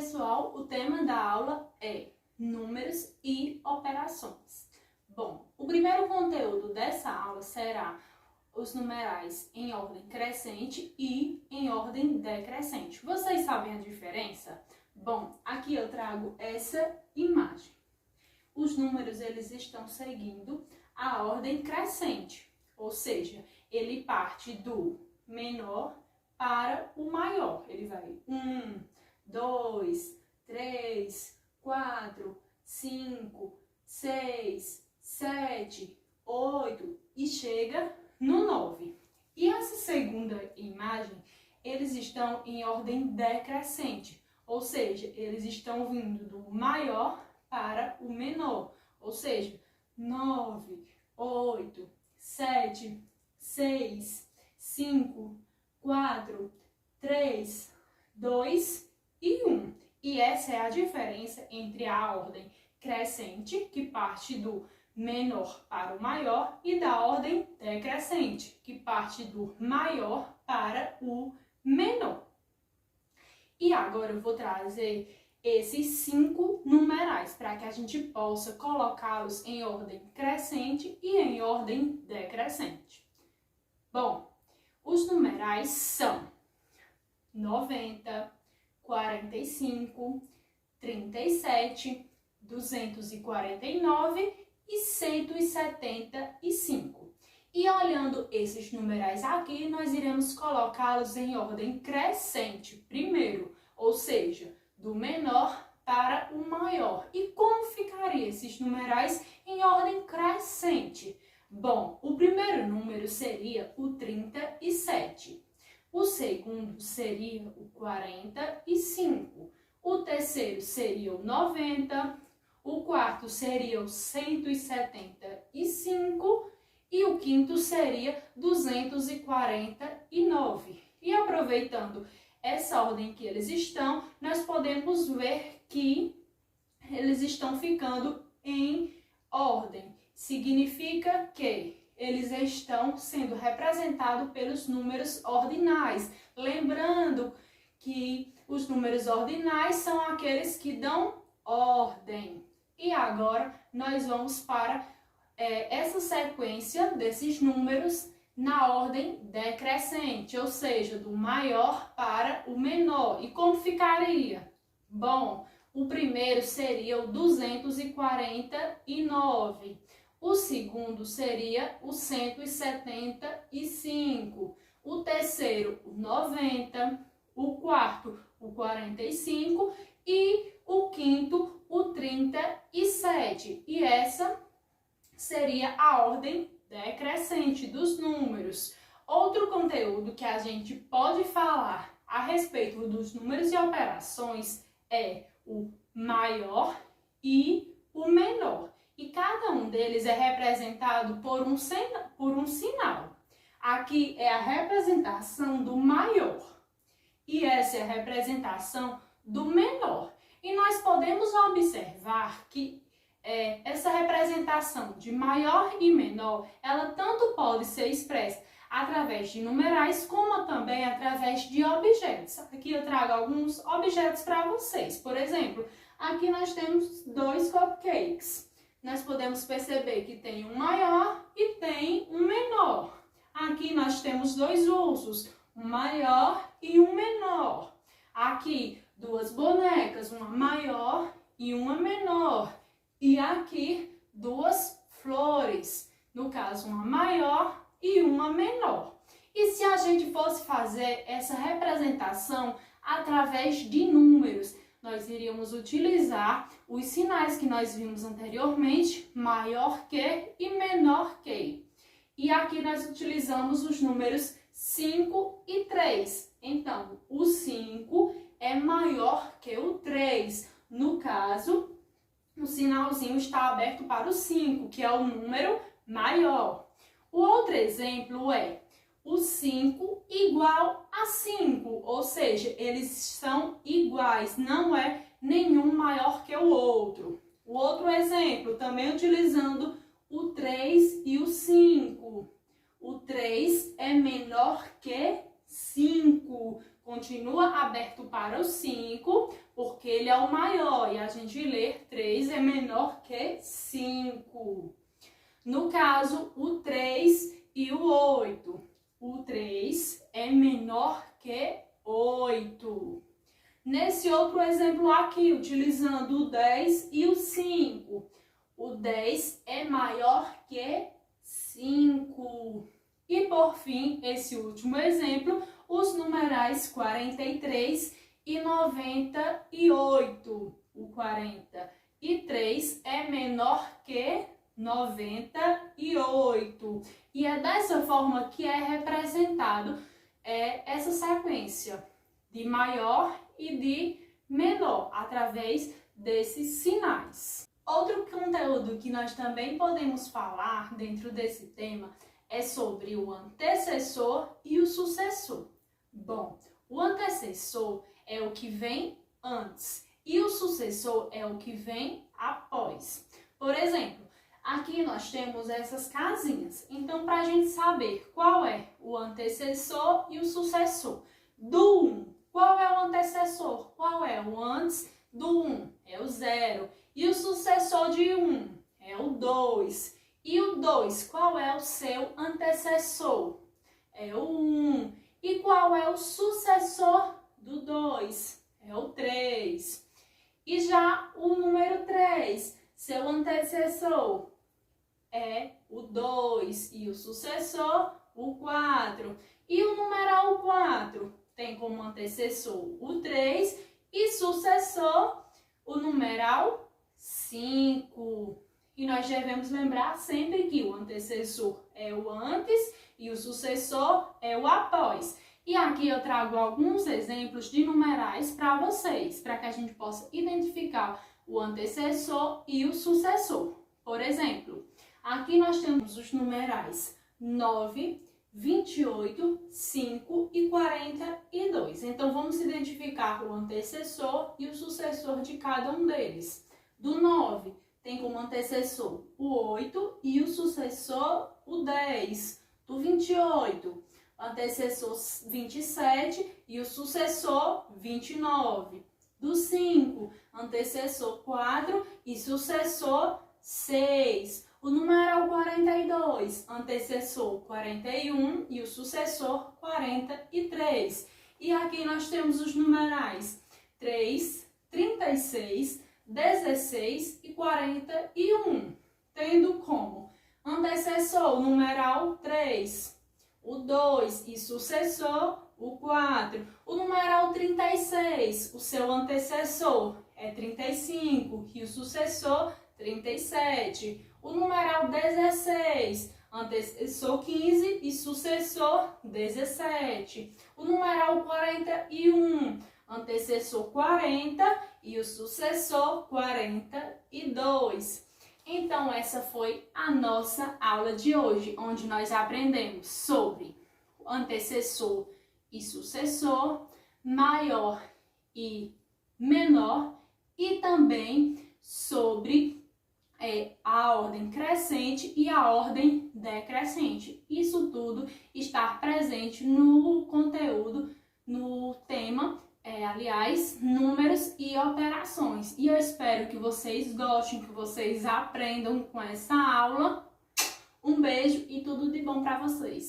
pessoal, o tema da aula é números e operações. Bom, o primeiro conteúdo dessa aula será os numerais em ordem crescente e em ordem decrescente. Vocês sabem a diferença? Bom, aqui eu trago essa imagem. Os números eles estão seguindo a ordem crescente, ou seja, ele parte do menor para o maior. Ele vai 1, 2, 3, 4, 5, 6, 7, 8 e chega no 9. E essa segunda imagem, eles estão em ordem decrescente, ou seja, eles estão vindo do maior para o menor, ou seja, 9, 8, 7, 6, 5, 4, 3, 2 e 1. E essa é a diferença entre a ordem crescente, que parte do menor para o maior, e da ordem decrescente, que parte do maior para o menor. E agora eu vou trazer esses 5 numerais para que a gente possa colocá-los em ordem crescente e em ordem decrescente. Bom, os numerais são 90, 45, 37, 249 e 175. E olhando esses numerais aqui, nós iremos colocá-los em ordem crescente primeiro, ou seja, do menor para o maior. E como ficariam esses numerais em ordem crescente? Bom, o primeiro número seria o 37. O segundo seria o 45. O terceiro seria o 90. O quarto seria o 175. E o quinto seria 249. E aproveitando essa ordem que eles estão, nós podemos ver que eles estão ficando em ordem. Significa que eles estão sendo representados pelos números ordinais. Lembrando que os números ordinais são aqueles que dão ordem. E agora nós vamos para essa sequência desses números na ordem decrescente, ou seja, do maior para o menor. E como ficaria? Bom, o primeiro seria o 249. O segundo seria o 175. O terceiro, o 90. O quarto, o 45. E o quinto, o 37. E essa seria a ordem decrescente dos números. Outro conteúdo que a gente pode falar a respeito dos números e operações é o maior e o menor. E cada um deles é representado por um sinal. Aqui é a representação do maior e essa é a representação do menor. E nós podemos observar que essa representação de maior e menor, ela tanto pode ser expressa através de numerais, como também através de objetos. Aqui eu trago alguns objetos para vocês. Por exemplo, aqui nós temos 2 cupcakes. Nós podemos perceber que tem um maior e tem um menor. Aqui nós temos 2 ursos, um maior e um menor. Aqui 2 bonecas, uma maior e uma menor. E aqui 2 flores, no caso uma maior e uma menor. E se a gente fosse fazer essa representação através de números, nós iríamos utilizar os sinais que nós vimos anteriormente, maior que e menor que. E aqui nós utilizamos os números 5 e 3. Então, o 5 é maior que o 3. No caso, o sinalzinho está aberto para o 5, que é o número maior. O outro exemplo é o 5 igual a 5, ou seja, eles são iguais, não é nenhum maior que o outro. O outro exemplo, também utilizando o 3 e o 5. O 3 é menor que 5, continua aberto para o 5, porque ele é o maior. E a gente lê 3 é menor que 5. No caso, o 3 e o 8. O 3 é menor que 8. Nesse outro exemplo aqui, utilizando o 10 e o 5. O 10 é maior que 5. E por fim, esse último exemplo, os numerais 43 e 98. O 43 é menor que 98. E é dessa forma que é representado essa sequência de maior e de menor, através desses sinais. Outro conteúdo que nós também podemos falar dentro desse tema é sobre o antecessor e o sucessor. Bom, o antecessor é o que vem antes e o sucessor é o que vem após. Por exemplo, aqui nós temos essas casinhas. Então, para a gente saber qual é o antecessor e o sucessor do 1, qual é o antecessor? Qual é o antes do 1? É o 0. E o sucessor de 1? É o 2. E o 2, qual é o seu antecessor? É o 1. E qual é o sucessor do 2? É o 3. E já o número 3, seu antecessor é o 2 e o sucessor o 4. E o numeral 4 tem como antecessor o 3 e sucessor o numeral 5. E nós devemos lembrar sempre que o antecessor é o antes e o sucessor é o após. E aqui eu trago alguns exemplos de numerais para vocês, para que a gente possa identificar o antecessor e o sucessor. Por exemplo, aqui nós temos os numerais 9, 28, 5 e 42. Então, vamos identificar o antecessor e o sucessor de cada um deles. Do 9, tem como antecessor o 8 e o sucessor o 10. Do 28, antecessor 27 e o sucessor 29. Do 5, antecessor 4 e sucessor 6. O numeral 42, antecessor 41 e o sucessor 43. E aqui nós temos os numerais 3, 36, 16 e 41, tendo como antecessor o numeral 3, o 2 e sucessor o 4. O numeral 36, o seu antecessor é 35 e o sucessor 37. O numeral 16, antecessor 15 e sucessor 17. O numeral 41, antecessor 40 e o sucessor 42. Então, essa foi a nossa aula de hoje, onde nós aprendemos sobre o antecessor e sucessor, maior e menor, e também sobre a ordem crescente e a ordem decrescente. Isso tudo está presente no conteúdo, no tema, números e operações. E eu espero que vocês gostem, que vocês aprendam com essa aula. Um beijo e tudo de bom para vocês.